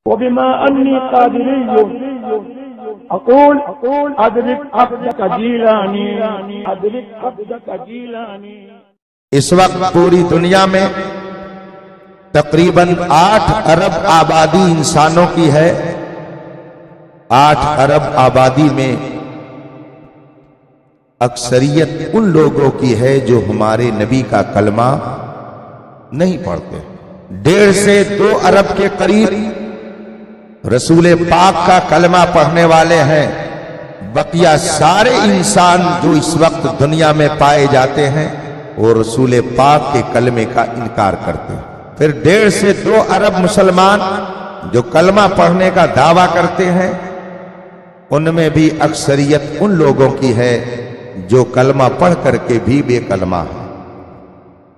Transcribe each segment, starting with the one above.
وبما أني قادري أقول أدرك عبدك جیلانی أدرك عبدك جیلانی۔ اس وقت پوری دنیا میں تقریباً 8 ارب آبادی انسانوں کی ہے۔ 8 ارب آبادی میں اکثریت ان لوگوں کی ہے جو ہمارے نبی کا کلمہ نہیں پڑھتے۔ 1.5 سے 2 ارب کے قریب رسول پاک کا کلمہ پڑھنے والے ہیں۔ بقیہ سارے انسان جو اس وقت دنیا میں پائے جاتے ہیں وہ رسول پاک کے کلمے کا انکار کرتے ہیں۔ پھر 1.5 سے 2 ارب مسلمان جو کلمہ پڑھنے کا دعویٰ کرتے ہیں، ان میں بھی اکثریت ان لوگوں کی ہے جو کلمہ پڑھ کر کے بھی بے کلمہ ہے۔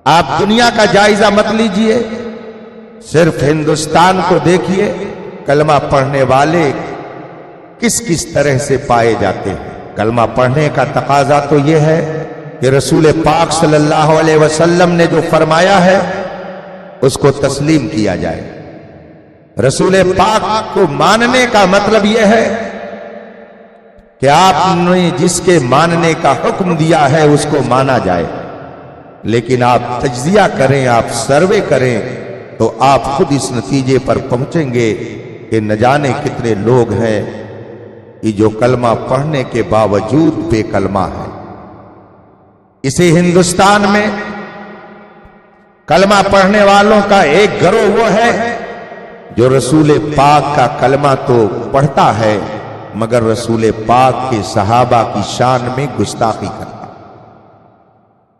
آپ دنیا کا جائزہ مت لیجئے، صرف ہندوستان کو دیکھیے، کلمہ پڑھنے والے کس کس طرح سے پائے جاتے ہیں۔ کلمہ پڑھنے کا تقاضا تو یہ ہے کہ رسول پاک صلی اللہ علیہ وسلم نے جو فرمایا ہے اس کو تسلیم کیا جائے۔ رسول پاک کو ماننے کا مطلب یہ ہے کہ آپ نے جس کے ماننے کا حکم دیا ہے اس کو مانا جائے، لیکن آپ تجزیہ کریں، آپ سروے کریں تو آپ خود اس نتیجے پر پہنچیں گے کہ نہ جانے کتنے لوگ ہیں کہ جو کلمہ پڑھنے کے باوجود بے کلمہ ہیں۔ اسی ہندوستان میں کلمہ پڑھنے والوں کا ایک گروہ وہ ہے جو رسول پاک کا کلمہ تو پڑھتا ہے مگر رسول پاک کے صحابہ کی شان میں گستاخی کرتا،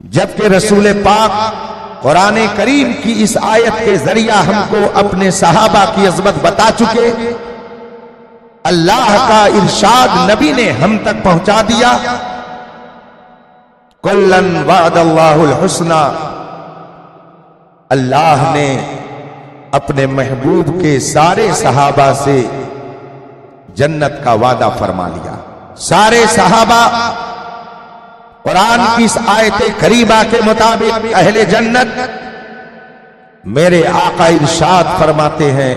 جبکہ رسول پاک قرآن کریم کی اس آیت کے ذریعہ ہم کو اپنے صحابہ کی عظمت بتا چکے۔ اللہ کا ارشاد نبی نے ہم تک پہنچا دیا، کلن وعد اللہ الحسنى، اللہ نے اپنے محبوب کے سارے صحابہ سے جنت کا وعدہ فرما لیا۔ سارے صحابہ قرآن کی اس آیت کریمہ کے مطابق اہل جنت۔ میرے آقا ارشاد فرماتے ہیں،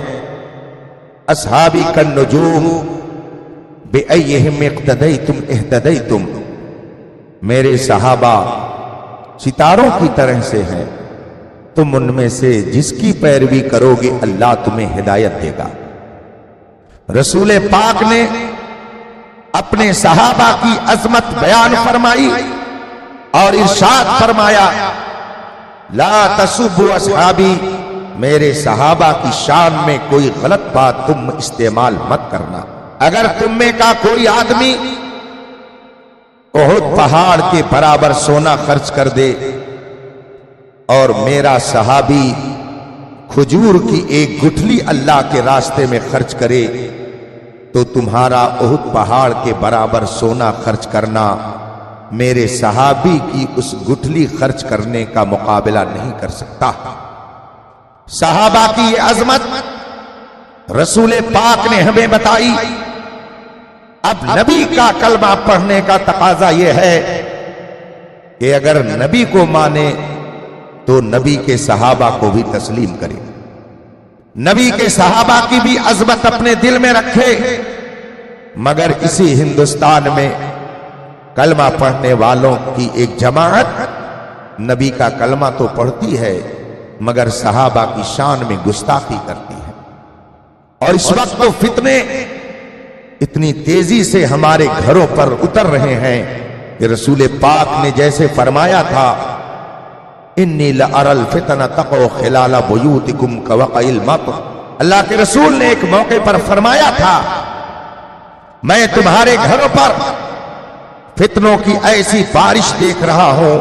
اصحابی کالنجوم بأیہم اقتدیتم اہتدیتم، میرے صحابہ ستاروں کی طرح سے ہیں، تم ان میں سے جس کی پیروی کرو گے اللہ تمہیں ہدایت دے گا۔ رسول پاک نے اپنے صحابہ کی عظمت بیان فرمائی اور ارشاد فرمایا، لا تسبوا اصحابی، میرے صحابہ کی شان میں کوئی غلط بات تم استعمال مت کرنا۔ اگر تم میں کا کوئی آدمی احد پہاڑ کے برابر سونا خرچ کر دے اور میرا صحابی کھجور کی ایک گٹھلی اللہ کے راستے میں خرچ کرے تو تمہارا احد پہاڑ کے برابر سونا خرچ کرنا میرے صحابی کی اس گٹھلی خرچ کرنے کا مقابلہ نہیں کر سکتا۔ صحابہ کی یہ عظمت رسول پاک نے ہمیں بتائی۔ اب نبی کا کلمہ پڑھنے کا تقاضا یہ ہے کہ اگر نبی کو مانے تو نبی کے صحابہ کو بھی تسلیم کرے، نبی کے صحابہ کی بھی عظمت اپنے دل میں رکھے۔ مگر اسی ہندوستان میں کلمہ پڑھنے والوں کی ایک جماعت نبی کا کلمہ تو پڑھتی ہے مگر صحابہ کی شان میں گستاخی کرتی ہے۔ اور اس وقت تو فتنے اتنی تیزی سے ہمارے گھروں پر اتر رہے ہیں کہ رسول پاک نے جیسے فرمایا تھا، انی لأری الفتن تقع خلال بیوتکم کوقع المطر، اللہ کے رسول نے ایک موقع پر فرمایا تھا، میں تمہارے گھروں پر فتنوں کی ایسی بارش دیکھ رہا ہوں،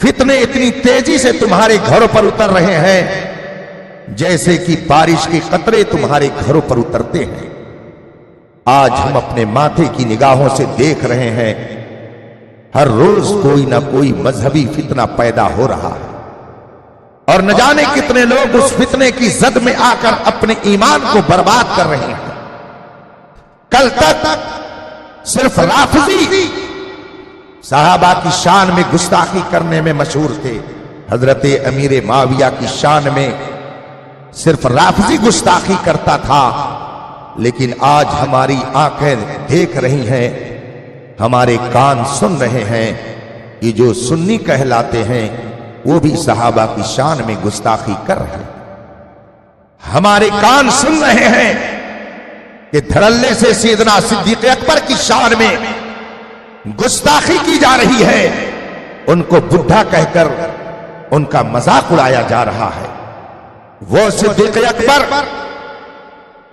فتنے اتنی تیزی سے تمہارے گھروں پر اتر رہے ہیں جیسے کہ بارش کے قطرے تمہارے گھروں پر اترتے ہیں۔ آج ہم اپنے ماتھے کی نگاہوں سے دیکھ رہے ہیں، ہر روز کوئی نہ کوئی مذہبی فتنہ پیدا ہو رہا ہے، اور نہ جانے کتنے لوگ اس فتنے کی زد میں آ کر اپنے ایمان کو برباد کر رہے ہیں۔ کل تک صرف رافضی صحابہ کی شان میں گستاخی کرنے میں مشہور تھے، حضرت امیر معاویہ کی شان میں صرف رافضی گستاخی کرتا تھا، لیکن آج ہماری آنکھیں دیکھ رہی ہیں، ہمارے کان سن رہے ہیں کہ جو سنی کہلاتے ہیں وہ بھی صحابہ کی شان میں گستاخی کر رہے ہیں۔ ہمارے کان سن رہے ہیں کہ دھڑلے سے سیدنا صدیق اکبر کی شان میں گستاخی کی جا رہی ہے، ان کو بڈھا کہہ کر ان کا مذاق اڑایا جا رہا ہے۔ وہ صدیق اکبر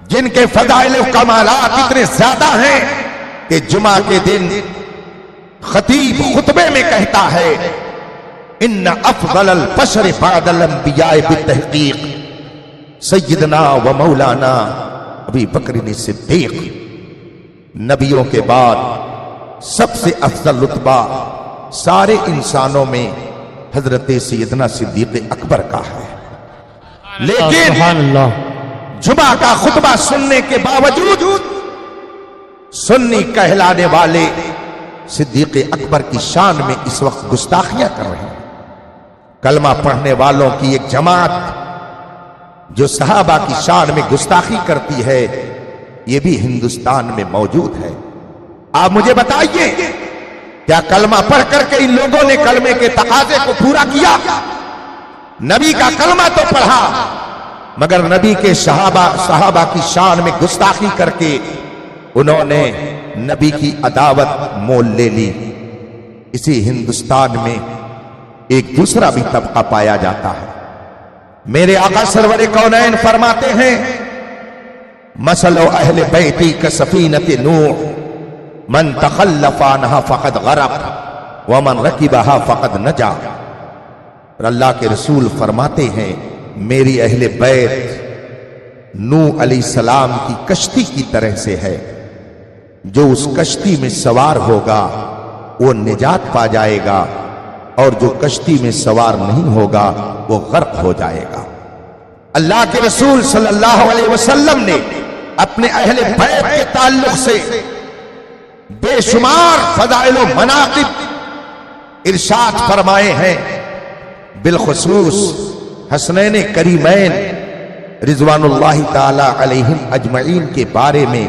جن کے فضائل و کمالات اتنے زیادہ ہیں کہ جمعہ کے دن خطیب خطبے میں کہتا ہے ان افضل البشر بعد الانبیاء بالتحقیق سیدنا و مولانا ابی بکر صدیق، نبیوں کے بعد سب سے افضل رتبہ سارے انسانوں میں حضرت سیدنا صدیق اکبر کا ہے، لیکن سبحان اللہ، جمعہ کا خطبہ سننے کے باوجود سنی کہلانے والے صدیق اکبر کی شان میں اس وقت گستاخیاں کر رہے ہیں۔ کلمہ پڑھنے والوں کی ایک جماعت جو صحابہ کی شان میں گستاخی کرتی ہے، یہ بھی ہندوستان میں موجود ہے۔ آپ مجھے بتائیے، کیا کلمہ پڑھ کر کے ان لوگوں نے کلمے کے تقاضے کو پورا کیا؟ نبی کا کلمہ تو پڑھا، مگر نبی کے صحابہ کی شان میں گستاخی کر کے انہوں نے نبی کی عداوت مول لے لی۔ اسی ہندوستان میں ایک دوسرا بھی طبقہ پایا جاتا ہے۔ میرے آقا سرور کونین فرماتے ہیں مثل اہل بیتی کسفینۃ نوح من تخلف عنها فقد غرق ومن رکبها فقد نجا۔ اور اللہ کے رسول فرماتے ہیں میری اہل بیت نوح علیہ السلام کی کشتی کی طرح سے ہے، جو اس کشتی میں سوار ہوگا وہ نجات پا جائے گا، اور جو کشتی میں سوار نہیں ہوگا وہ غرق ہو جائے گا۔ اللہ کے رسول صلی اللہ علیہ وسلم نے اپنے اہل بیت کے تعلق سے بے شمار فضائل و مناقب ارشاد فرمائے ہیں، بالخصوص حسنین کریمین رضوان اللہ تعالی علیہم اجمعین کے بارے میں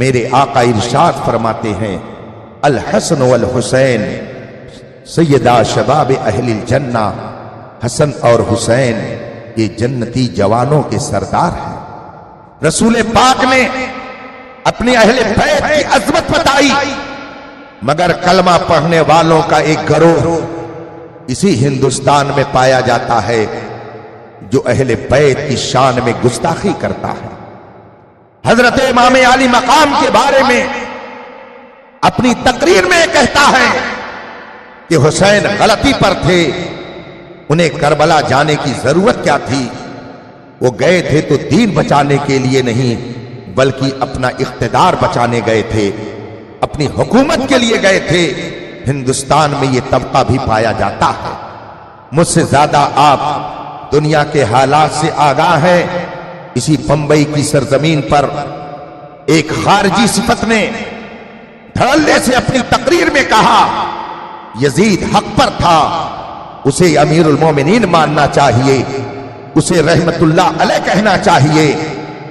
میرے آقا ارشاد فرماتے ہیں الحسن والحسین سیدہ شباب اہل الجنہ، حسن اور حسین یہ جنتی جوانوں کے سردار ہیں۔ رسول پاک نے اپنے اہل بیت کی عظمت بتائی، مگر کلمہ پڑھنے والوں کا ایک گروہ اسی ہندوستان میں پایا جاتا ہے جو اہل بیت کی شان میں گستاخی کرتا ہے۔ حضرت امام علی مقام کے بارے میں اپنی تقریر میں کہتا ہے کہ حسین غلطی پر تھے، انہیں کربلا جانے کی ضرورت کیا تھی؟ وہ گئے تھے تو دین بچانے کے لیے نہیں، بلکہ اپنا اقتدار بچانے گئے تھے، اپنی حکومت کے لیے گئے تھے۔ ہندوستان میں یہ طبقہ بھی پایا جاتا ہے۔ مجھ سے زیادہ آپ دنیا کے حالات سے آگاہ ہیں۔ اسی بمبئی کی سرزمین پر ایک خارجی صفت نے دھڑلے سے اپنی تقریر میں کہا یزید حق پر تھا، اسے امیر المومنین ماننا چاہیے، اسے رحمت اللہ علیہ کہنا چاہیے،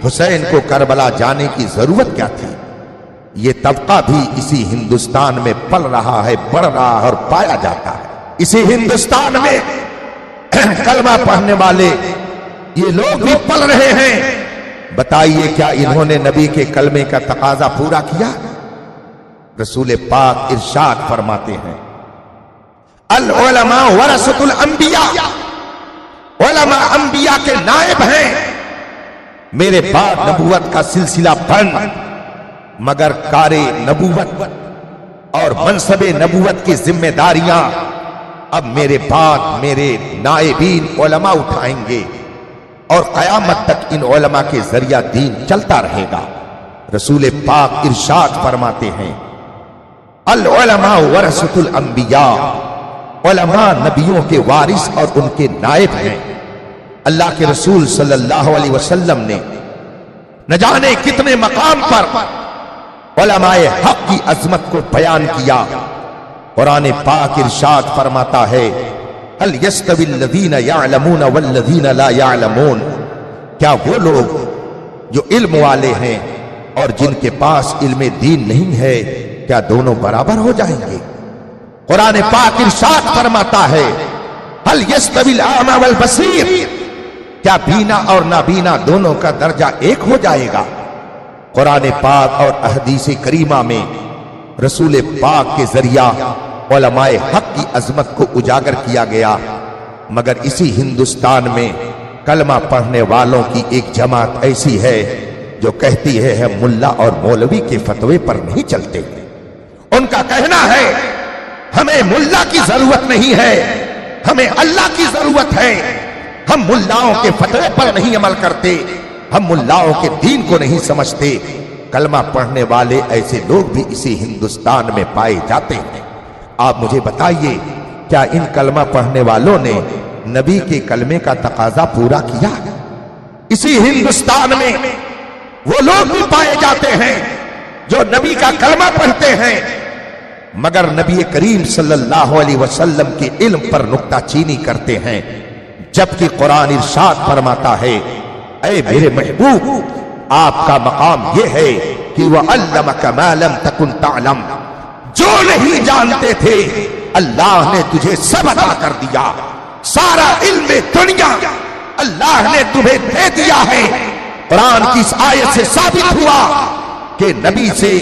حسین کو کربلا جانے کی ضرورت کیا تھی؟ یہ طبقہ بھی اسی ہندوستان میں پل رہا ہے، بڑھ رہا ہے اور پایا جاتا ہے۔ اسی ہندوستان میں کلمہ پڑھنے والے یہ لوگ بھی پل رہے ہیں۔ بتائیے کیا انہوں نے نبی کے کلمے کا تقاضا پورا کیا؟ رسول پاک ارشاد فرماتے ہیں العلماء ورثۃ الانبیاء، علماء انبیاء کے نائب ہیں۔ میرے بعد نبوت کا سلسلہ بند، مگر کار نبوت اور منصب نبوت کی ذمہ داریاں اب میرے بعد میرے نائبین علماء اٹھائیں گے، اور قیامت تک ان علماء کے ذریعہ دین چلتا رہے گا۔ رسول پاک ارشاد فرماتے ہیں العلماء ورثۃ الانبیاء، علماء نبیوں کے وارث اور ان کے نائب ہیں۔ اللہ کے رسول صلی اللہ علیہ وسلم نے نہ جانے کتنے مقام پر علماء حق کی عظمت کو بیان کیا۔ قرآن پاک ارشاد فرماتا ہے هل يستوي الذين يعلمون والذين لا يعلمون کیا وہ لوگ جو علم والے ہیں اور جن کے پاس علم دین نہیں ہے کیا دونوں برابر ہو جائیں گے؟ قرآن پاک ارشاد فرماتا ہے هل يستوي الاعمى والبصير، کیا بینا اور نابینا دونوں کا درجہ ایک ہو جائے گا؟ قرآن پاک اور احادیث کریمہ میں رسول پاک کے ذریعہ علماء حق کی عظمت کو اجاگر کیا گیا، مگر اسی ہندوستان میں کلمہ پڑھنے والوں کی ایک جماعت ایسی ہے جو کہتی ہے ہم ملا اور مولوی کے فتوے پر نہیں چلتے۔ ان کا کہنا ہے ہمیں ملا کی ضرورت نہیں ہے، ہمیں اللہ کی ضرورت ہے، ہم ملاؤں کے فتوے پر نہیں عمل کرتے، ہم ملاؤں کے دین کو نہیں سمجھتے۔ کلمہ پڑھنے والے ایسے لوگ بھی اسی ہندوستان میں پائے جاتے ہیں۔ آپ مجھے بتائیے کیا ان کلمہ پڑھنے والوں نے نبی کے کلمے کا تقاضا پورا کیا؟ اسی ہندوستان میں وہ لوگ بھی پائے جاتے ہیں جو نبی کا کلمہ پڑھتے ہیں مگر نبی کریم صلی اللہ علیہ وسلم کے علم پر نکتہ چینی کرتے ہیں، جبکہ قرآن ارشاد فرماتا ہے اے میرے محبوب آپ کا مقام یہ ہے کہ وَعَلَّمَكَ مَا لَمْ تَكُنْ تَعْلَمْ، جو نہیں جانتے تھے اللہ نے تجھے سب عطا کر دیا، سارا علم دنیا اللہ نے تمہیں دے دیا ہے۔ قرآن کی اس آیت سے ثابت ہوا کہ نبی سے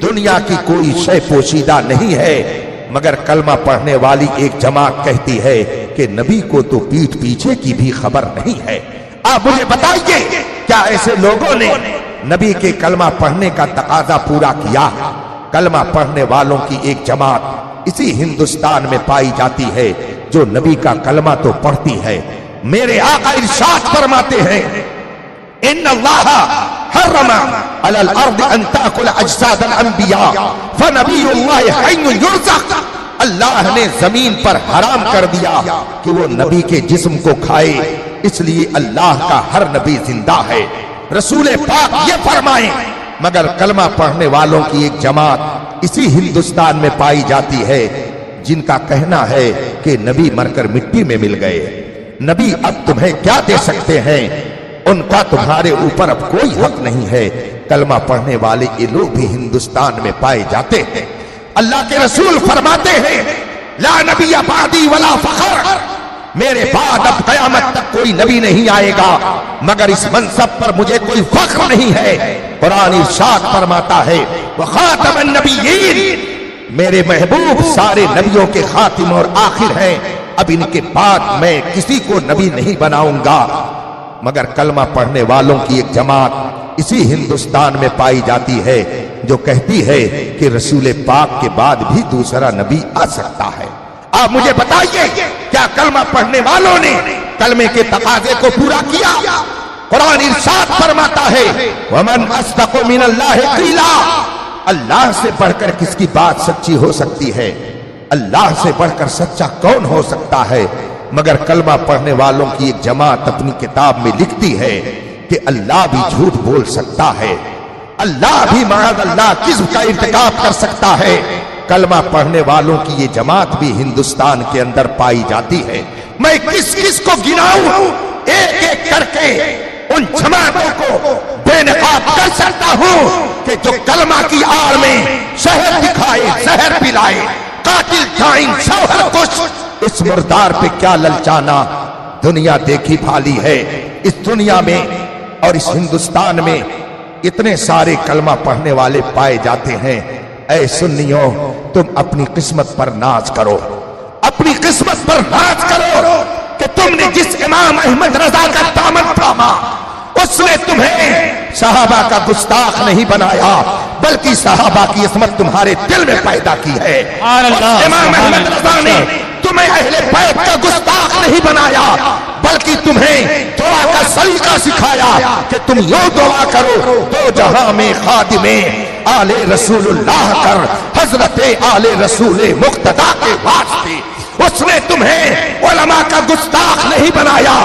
دنیا کی کوئی شے پوشیدہ نہیں ہے، مگر کلمہ پڑھنے والی ایک جماعت کہتی ہے کہ نبی کو تو پیٹھ پیچھے کی بھی خبر نہیں ہے۔ آپ مجھے بتائیے کیا ایسے لوگوں نے نبی کے کلمہ پڑھنے کا تقاضا پورا کیا؟ کلمہ پڑھنے والوں کی ایک جماعت اسی ہندوستان میں پائی جاتی ہے جو نبی کا کلمہ تو پڑھتی ہے۔ میرے آقا ارشاد فرماتے ہیں ان اللہ حرم علی الارض ان تاکل اجساد الانبیاء فنبی اللہ حی یرزق، اللہ نے زمین پر حرام کر دیا کہ وہ نبی کے جسم کو کھائے، اس لیے اللہ کا ہر نبی زندہ ہے۔ رسول پاک یہ فرمائیں، مگر کلمہ پڑھنے والوں کی ایک جماعت اسی ہندوستان میں پائی جاتی ہے جن کا کہنا ہے کہ نبی مر کر مٹی میں مل گئے، نبی اب تمہیں کیا دے سکتے ہیں، ان کا تمہارے اوپر اب کوئی حق نہیں ہے۔ کلمہ پڑھنے والے یہ لوگ بھی ہندوستان میں پائے جاتے ہیں۔ اللہ کے رسول فرماتے ہیں لا نبی بعدی ولا فخر، میرے بعد اب قیامت تک کوئی نبی نہیں آئے گا مگر اس منصب پر مجھے کوئی فخر نہیں ہے۔ قرآن ارشاد فرماتا ہے وخاتم النبیین، میرے محبوب سارے نبیوں کے خاتم اور آخر ہیں، اب ان کے بعد میں کسی کو نبی نہیں بناؤں گا۔ مگر کلمہ پڑھنے والوں کی ایک جماعت اسی ہندوستان میں پائی جاتی ہے جو کہتی ہے کہ رسول پاک کے بعد بھی دوسرا نبی آ سکتا ہے۔ آپ مجھے بتائیے کیا کلمہ پڑھنے والوں نے کلمے کے تقاضے کو پورا کیا؟ قرآن ارشاد فرماتا ہے وَمَنْ أَصْدَقُ مِنَ اللَّهِ قِيلًا، اللہ سے بڑھ کر کس کی بات سچی ہو سکتی ہے؟ اللہ سے بڑھ کر سچا کون ہو سکتا ہے؟ مگر کلمہ پڑھنے والوں کی ایک جماعت اپنی کتاب میں لکھتی ہے کہ اللہ بھی جھوٹ بول سکتا ہے، اللہ بھی معاذ اللہ کذب کا ارتکاب کر سکتا ہے۔ کلمہ پڑھنے والوں کی یہ جماعت بھی ہندوستان کے اندر پائی جاتی ہے۔ میں کس کس کو گناؤں، ایک ایک کر کے ان جماعتوں کو بے نقاب کر سکتا ہوں کہ جو کلمہ کی آڑ میں شہر دکھائے، زہر پلائے، قاتل ٹائم شوہر کش، اس مردار پہ کیا للچانا۔ دنیا دیکھی بھالی ہے، اس دنیا میں اور اس ہندوستان میں اتنے سارے کلمہ پڑھنے والے پائے جاتے ہیں۔ اے سنیوں، تم اپنی قسمت پر ناز کرو، اپنی قسمت پر ناز کرو کہ تم نے جس امام احمد رضا کا دامن تھاما اس نے تمہیں صحابہ کا گستاخ نہیں بنایا بلکہ صحابہ کی عظمت تمہارے دل میں پیدا کی ہے۔ امام احمد رضا نے تمہیں اہل بیت کا گستاخ نہیں بنایا بلکہ تمہیں دعا کا سلیقہ سکھایا کہ تم یوں دعا کرو دو جہاں میں خادم آل رسول اللہ کر، حضرت آل رسول مقتدی کے واسطے۔ اس نے تمہیں علماء کا گستاخ نہیں بنایا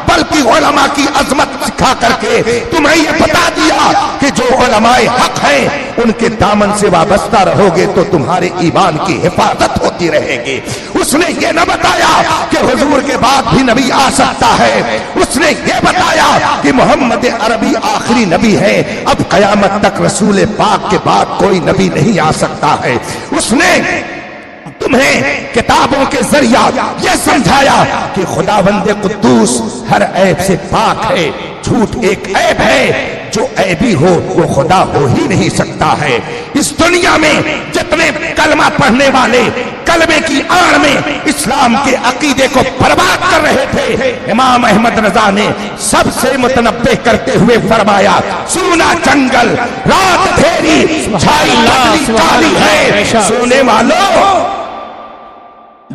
بلکہ علماء کی عظمت سکھا کر کے تمہیں یہ بتا دیا کہ جو علماء حق ہیں ان کے دامن سے وابستہ رہو گے تو تمہارے ایمان کی حفاظت ہوتی رہے گی۔ اس نے یہ نہ بتایا کہ حضور کے بعد بھی نبی آ سکتا ہے، اس نے یہ بتایا کہ محمد عربی آخری نبی ہے، اب قیامت تک رسول پاک کے بعد کوئی نبی نہیں آ سکتا ہے۔ اس نے تمہیں کتابوں کے ذریعہ یہ سمجھایا کہ خداوند قدوس ہر عیب سے پاک ہے، جھوٹ ایک عیب ہے، جو عیبی ہو وہ خدا ہو ہی نہیں سکتا ہے۔ اس دنیا میں جتنے کلمہ پڑھنے والے کلمے کی آڑ میں اسلام کے عقیدے کو برباد کر رہے تھے، امام احمد رضا نے سب سے متنبہ کرتے ہوئے فرمایا، سونا جنگل رات دھیری چھائی لکڑی کالی ہے، سونے والوں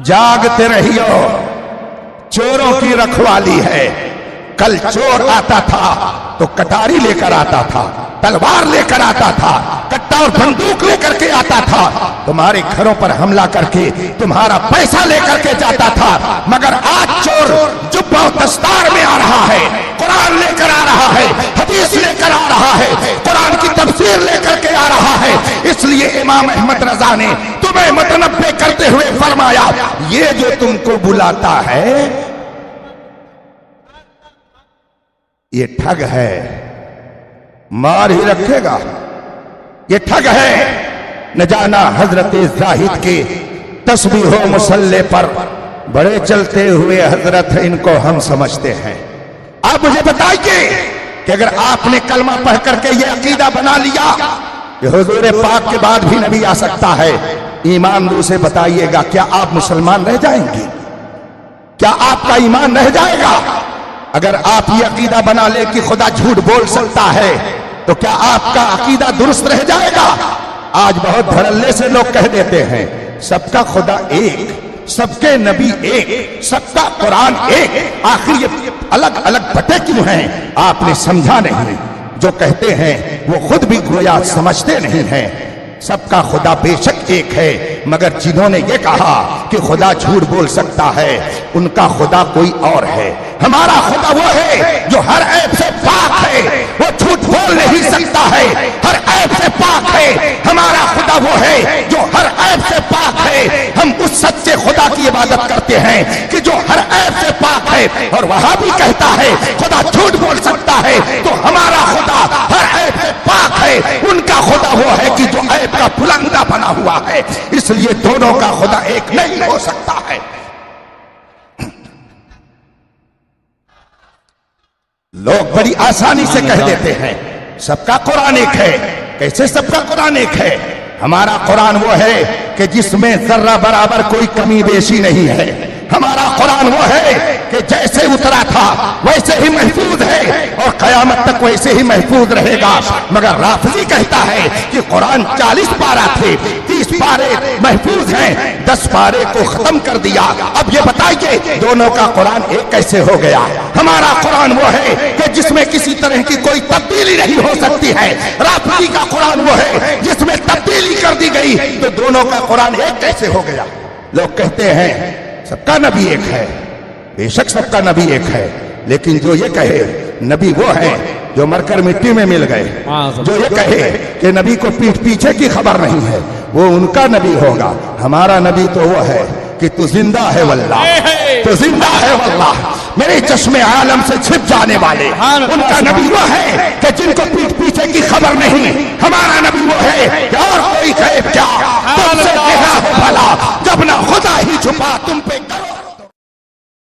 جاگتے رہیو، چوروں کی رکھوالی ہے۔ کل چور آتا تھا تو کٹاری لے کر آتا تھا، تلوار لے کر آتا تھا، کٹا اور بندوق لے کر کے آتا تھا، تمہارے گھروں پر حملہ کر کے تمہارا پیسہ لے کر کے جاتا تھا۔ مگر آج چور جبہ و دستار میں آ رہا ہے، قرآن لے کر آ رہا ہے، حدیث لے کر آ رہا ہے، قرآن کی تفسیر لے کر کے آ رہا ہے۔ اس لیے امام احمد رضا نے تمہیں متنبہ کرتے ہوئے فرمایا، یہ جو تم کو بلاتا ہے یہ ٹھگ ہے، مار ہی رکھے گا، یہ ٹھگ ہے۔ نہ جانا حضرت زاہد کے تسبیح و مصلی پر بڑے چلتے ہوئے حضرت ان کو ہم سمجھتے ہیں۔ آپ مجھے بتائیے کہ اگر آپ نے کلمہ پڑھ کر کے یہ عقیدہ بنا لیا کہ حضور پاک کے بعد بھی نبی آ سکتا ہے، ایمان دو سے بتائیے گا کیا آپ مسلمان رہ جائیں گے؟ کیا آپ کا ایمان رہ جائے گا؟ اگر آپ یہ عقیدہ بنا لے کہ خدا جھوٹ بول سکتا ہے تو کیا آپ کا عقیدہ درست رہ جائے گا؟ آج بہت دھڑلے سے لوگ کہہ دیتے ہیں سب کا خدا ایک، سب کے نبی ایک، سب کا قرآن ایک، آخر یہ الگ الگ بٹے کیوں ہیں؟ آپ نے سمجھا نہیں، جو کہتے ہیں وہ خود بھی گویا سمجھتے نہیں ہیں۔ سب کا خدا بے شک ایک ہے، مگر جنہوں نے یہ کہا کہ خدا جھوٹ بول سکتا ہے ان کا خدا کوئی اور ہے۔ ہمارا خدا وہ ہے جو ہر عیب سے پاک ہے، وہ جھوٹ بول نہیں سکتا ہے، ہر عیب سے پاک ہے۔ ہمارا خدا وہ ہے جو ہر عیب سے پاک ہے۔ ہم اس سچے خدا کی عبادت کرتے ہیں کہ جو ہر عیب سے پاک ہے، اور وہاں بھی کہتا ہے خدا جھوٹ بول سکتا ہے، تو ہمارا خدا ہر عیب سے پاک ہے۔ ان کا خدا وہ ہے کہ جو عیب کا بلندہ بنا ہوا ہے، اس لیے دونوں کا خدا ایک نہیں ہو سکتا ہے۔ لوگ بڑی آسانی سے کہہ دیتے ہیں سب کا قرآن ایک ہے۔ کیسے سب کا قرآن ایک ہے؟ ہمارا قرآن وہ ہے کہ جس میں ذرہ برابر کوئی کمی بیشی نہیں ہے۔ ہمارا قرآن وہ ہے کہ جیسے اترا تھا ویسے ہی محفوظ ہے اور قیامت تک ویسے ہی محفوظ رہے گا۔ مگر رافضی کہتا ہے کہ قرآن 40 پارہ تھے، 30 پارے محفوظ ہیں، 10 پارے کو ختم کر دیا۔ اب یہ بتائیے دونوں کا قرآن ایک کیسے ہو گیا؟ ہمارا قرآن وہ ہے کہ جس میں کسی طرح کی کوئی تبدیلی نہیں ہو سکتی ہے۔ رافضی کا قرآن وہ ہے جس میں تبدیلی کر دی گئی، تو دونوں کا قرآن ایک کیسے ہو گیا؟ لوگ کہتے ہیں سب کا نبی ایک ہے، بے شک سب کا نبی ایک ہے، لیکن جو یہ کہے نبی وہ ہے جو مر کر مٹی میں مل گئے، جو یہ کہے کہ نبی کو پیٹھ پیچھے کی خبر نہیں ہے، وہ ان کا نبی ہوگا۔ ہمارا نبی تو وہ ہے کہ تو زندہ ہے واللہ، تو زندہ ہے واللہ، میرے چشم عالم سے چھپ جانے والے، ان کا نبی وہ ہے کہ جن کو پیٹھ پیچھے کی خبر نہیں۔ ہمارا نبی وہ ہے کہ اور کوئی غیب کیا تم سے کہا ہو بھلا، جب نہ خدا ہی چھپا تم پہ کرو